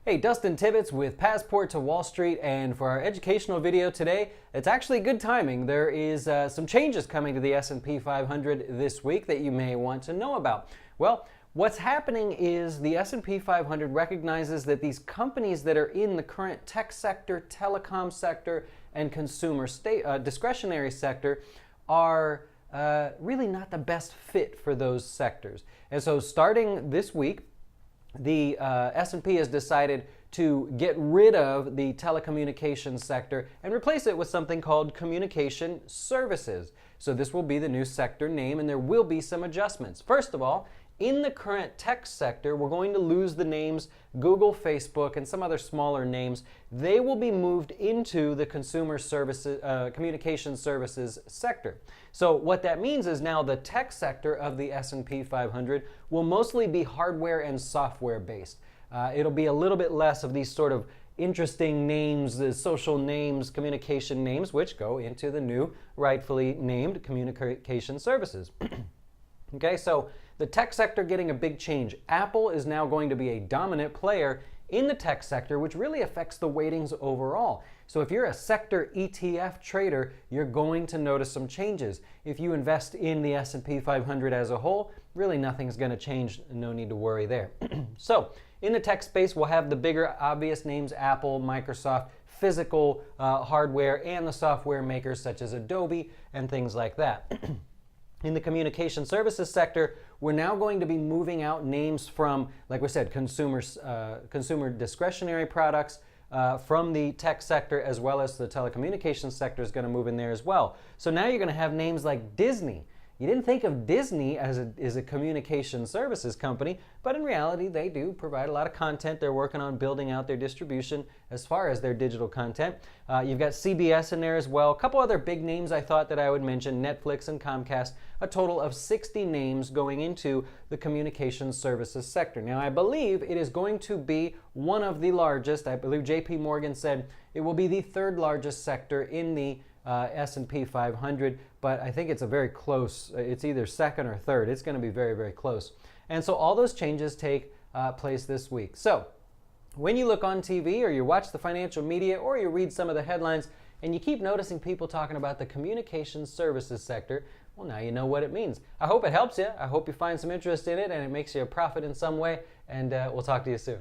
Hey, Dustin Tibbetts with Passport to Wall Street, and for our educational video today, it's actually good timing. There is some changes coming to the S&P 500 this week that you may want to know about. Well, what's happening is the S&P 500 recognizes that these companies that are in the current tech sector, telecom sector, and consumer discretionary sector are really not the best fit for those sectors. And so starting this week, the S&P has decided to get rid of the telecommunications sector and replace it with something called communication services. So this will be the new sector name, and there will be some adjustments. First of all, in the current tech sector, we're going to lose the names Google, Facebook, and some other smaller names. They will be moved into the consumer services, communication services sector. So what that means is now the tech sector of the S&P 500 will mostly be hardware and software based. It'll be a little bit less of these sort of interesting names, the social names, communication names, which go into the new rightfully named communication services. Okay, so the tech sector getting a big change. Apple is now going to be a dominant player in the tech sector, which really affects the weightings overall. So if you're a sector ETF trader, you're going to notice some changes. If you invest in the S&P 500 as a whole, really nothing's going to change. No need to worry there. So in the tech space, we'll have the bigger obvious names: Apple, Microsoft, physical hardware, and the software makers such as Adobe and things like that. In the communication services sector, we're now going to be moving out names from, like we said, consumer discretionary products from the tech sector, as well as the telecommunications sector is going to move in there as well. So now you're going to have names like Disney. You didn't think of Disney as a communication services company, but in reality, they do provide a lot of content. They're working on building out their distribution as far as their digital content. You've got CBS in there as well. A couple other big names I thought that I would mention: Netflix and Comcast. A total of 60 names going into the communication services sector. Now, I believe it is going to be one of the largest. I believe JP Morgan said it will be the third largest sector in the S&P 500, but I think it's a very close, it's either second or third. It's going to be very, very close. And so all those changes take place this week. So when you look on TV, or you watch the financial media, or you read some of the headlines, and you keep noticing people talking about the communication services sector, well, now you know what it means. I hope it helps you. I hope you find some interest in it and it makes you a profit in some way, and we'll talk to you soon.